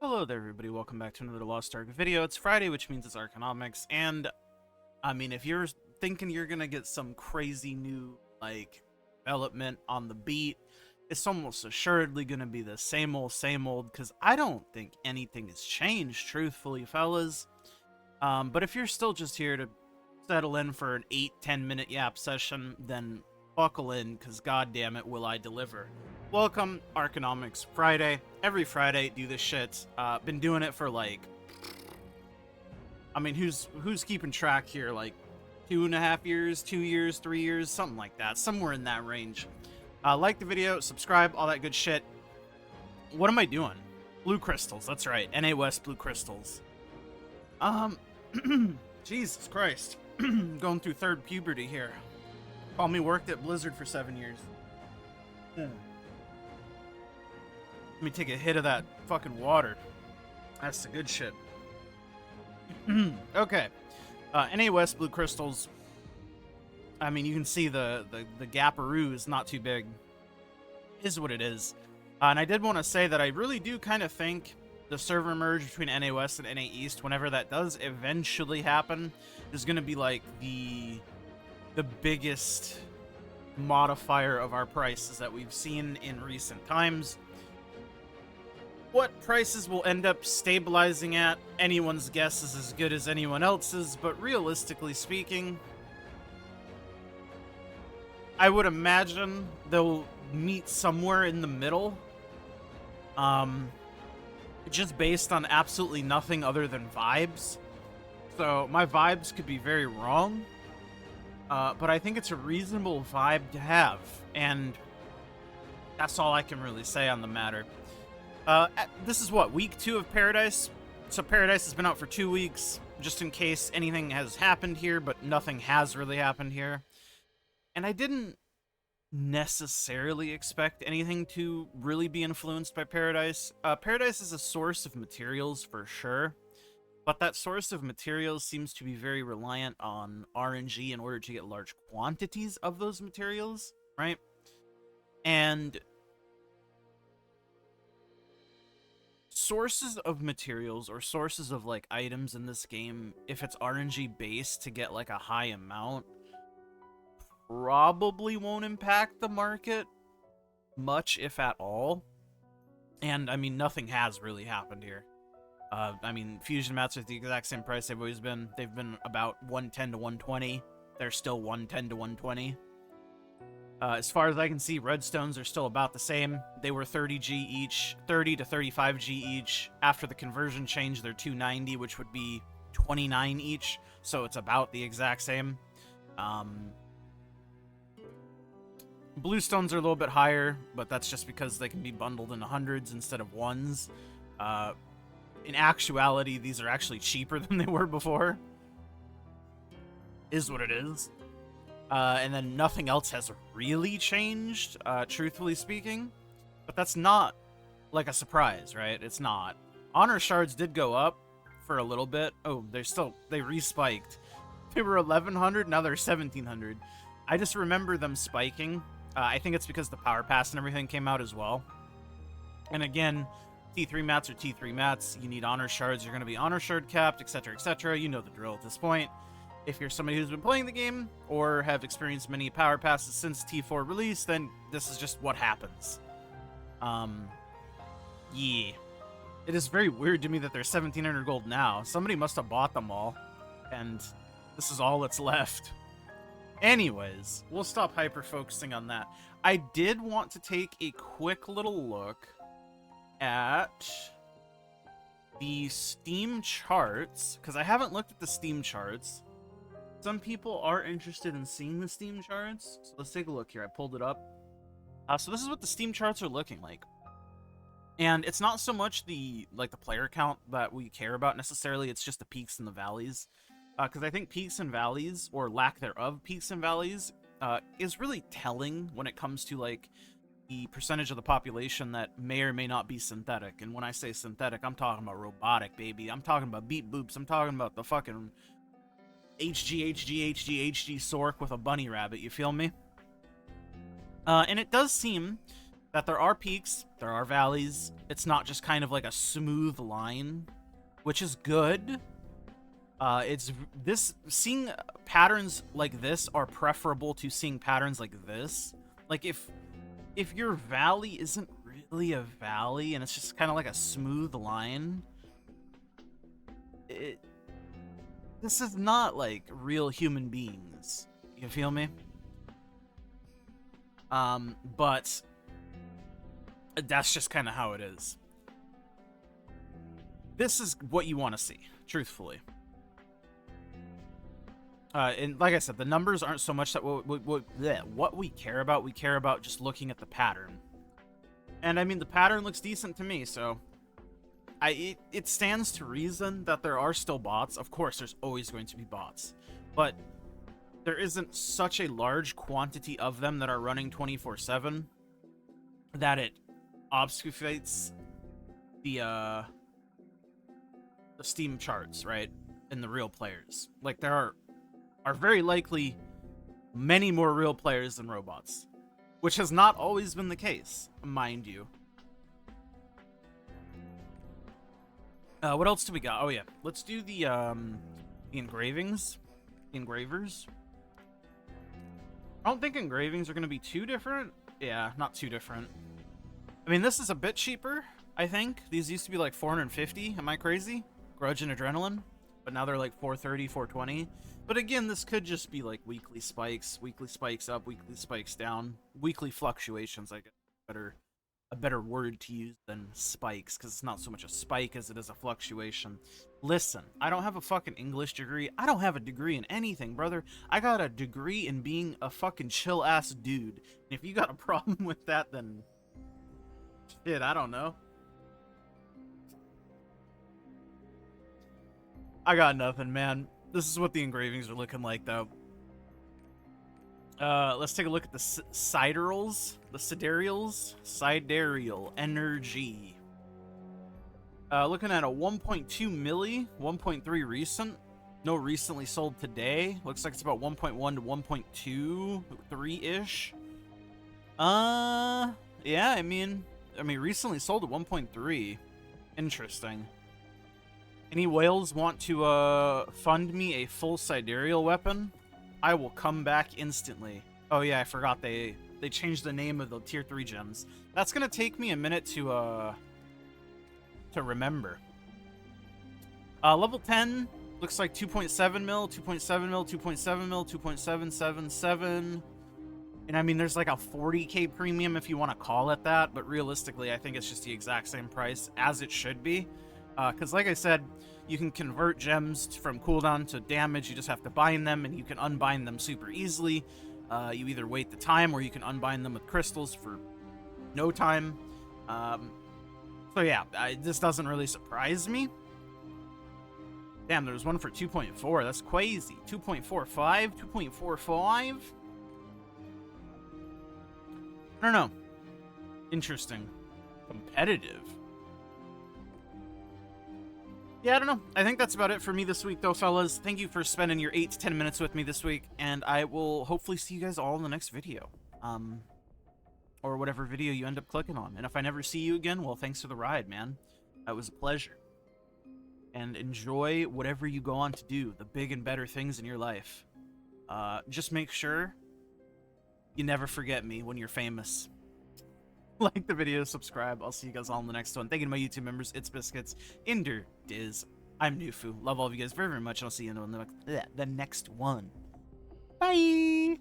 Hello there, everybody. Welcome back to another Lost Ark video. It's Friday, which means it's Arkonomics, and I mean, if you're thinking you're gonna get some crazy new development on the beat, it's almost assuredly gonna be the same old. Because I don't think anything has changed, truthfully, fellas. But if you're still just here to settle in for an 8-10 minute yap session, then buckle in, because goddamn it, will I deliver. Welcome, Arkonomics Friday. Every Friday, do this shit. Been doing it for I mean, who's keeping track here? Like 2.5 years, 2 years, 3 years, something like that, somewhere in that range. Like the video, subscribe, all that good shit. What am I doing? Blue crystals. That's right, NA West blue crystals. Jesus Christ, going through third puberty here. Call me worked at Blizzard for 7 years. Let me take a hit of that fucking water. That's the good shit. Okay. NA West blue crystals. I mean, you can see the gaparoo is not too big. Is what it is. And I did want to say that I really do kind of think the server merge between NA West and NA East, whenever that does eventually happen, is going to be like the biggest modifier of our prices that we've seen in recent times. What prices will end up stabilizing at, anyone's guess is as good as anyone else's, but realistically speaking, I would imagine they'll meet somewhere in the middle. Just based on absolutely nothing other than vibes. So my vibes could be very wrong, but I think it's a reasonable vibe to have, and that's all I can really say on the matter. This is what, week 2 of Paradise? So Paradise has been out for 2 weeks, just in case anything has happened here, but nothing has really happened here. And I didn't necessarily expect anything to really be influenced by Paradise. Paradise is a source of materials for sure, but that source of materials seems to be very reliant on RNG in order to get large quantities of those materials, right? And sources of materials or sources of items in this game, if it's RNG based to get a high amount, probably won't impact the market much, if at all. And I mean, nothing has really happened here. I mean, fusion mats are the exact same price they've always been. They've been about 110 to 120. They're still 110 to 120. As far as I can see, redstones are still about the same. They were 30G each, 30 to 35G each. After the conversion change, they're 290, which would be 29 each. So it's about the exact same. Bluestones are a little bit higher, but that's just because they can be bundled into hundreds instead of ones. In actuality, these are actually cheaper than they were before. Is what it is. And then nothing else has really changed, truthfully speaking. But that's not a surprise, right? It's not. Honor shards did go up for a little bit. Oh, they respiked. They were 1100, now they're 1700. I just remember them spiking. I think it's because the power pass and everything came out as well. And again, T3 mats are T3 mats. You need honor shards. You're going to be honor shard capped, etc., etc. You know the drill at this point. If you're somebody who's been playing the game or have experienced many power passes since T4 release, then this is just what happens. Yeah. It is very weird to me that they're 1700 gold now. Somebody must have bought them all, and this is all that's left. Anyways, we'll stop hyper-focusing on that. I did want to take a quick little look at the Steam charts, because I haven't looked at the Steam charts. Some people are interested in seeing the Steam charts, so let's take a look here. I pulled it up. So this is what the Steam charts are looking like. And it's not so much the player count that we care about necessarily, it's just the peaks and the valleys. Because I think peaks and valleys, or lack thereof peaks and valleys, is really telling when it comes to the percentage of the population that may or may not be synthetic. And when I say synthetic, I'm talking about robotic, baby. I'm talking about beep boops. I'm talking about the fucking HG Sork with a bunny rabbit. You feel me? And it does seem that there are peaks, there are valleys. It's not just kind of like a smooth line, which is good. Seeing patterns like this are preferable to seeing patterns like this. Like if your valley isn't really a valley and it's just kind of like a smooth line, this is not like real human beings. You feel me? But that's just kind of how it is. This is what you want to see, truthfully. And like I said, the numbers aren't so much that what we care about. We care about just looking at the pattern. And I mean, the pattern looks decent to me, so it stands to reason that there are still bots. Of course, there's always going to be bots, but there isn't such a large quantity of them that are running 24/7 that it obfuscates the Steam charts, right? And the real players. Like, there are very likely many more real players than robots, which has not always been the case, mind you. What else do we got? Oh yeah, let's do the engravings, the engravers. I don't think engravings are going to be too different. Yeah, not too different. I mean, this is a bit cheaper, I think. These used to be like 450. Am I crazy? Grudge and Adrenaline. But now they're like 430, 420. But again, this could just be like weekly spikes up, weekly spikes down, weekly fluctuations, I guess. A better word to use than spikes, because it's not so much a spike as it is a fluctuation. Listen, I don't have a fucking English degree. I don't have a degree in anything, brother. I got a degree in being a fucking chill-ass dude. And if you got a problem with that, then shit, I don't know. I got nothing, man. This is what the engravings are looking like, though. Let's take a look at the sidereals. The sidereals. Sidereal energy. Looking at a 1.2 milli, 1.3 recent. No recently sold today. Looks like it's about 1.1 to 1.2, 3-ish. Yeah, I mean, recently sold at 1.3. Interesting. Any whales want to fund me a full sidereal weapon? I will come back instantly. Oh yeah, I forgot they changed the name of the tier 3 gems. That's gonna take me a minute to remember. Level 10 looks like 2.7 mil, 2.7 mil, 2.7 mil, 2.777. And I mean, there's like a 40k premium if you want to call it that, but realistically, I think it's just the exact same price as it should be. Because like I said, you can convert gems from cooldown to damage. You just have to bind them, and you can unbind them super easily. You either wait the time, or you can unbind them with crystals for no time. So yeah, this doesn't really surprise me. Damn, there's one for 2.4. That's crazy. 2.45? 2.45? I don't know. Interesting. Competitive. Yeah, I don't know. I think that's about it for me this week, though, fellas. Thank you for spending your 8 to 10 minutes with me this week, and I will hopefully see you guys all in the next video. Or whatever video you end up clicking on. And if I never see you again, well, thanks for the ride, man. That was a pleasure. And enjoy whatever you go on to do, the big and better things in your life. Just make sure you never forget me when you're famous. Like the video, subscribe. I'll see you guys all in the next one. Thank you to my YouTube members. It's Biscuits, Ender, Diz. I'm Nufu. Love all of you guys very, very much. And I'll see you in the next one. Bye!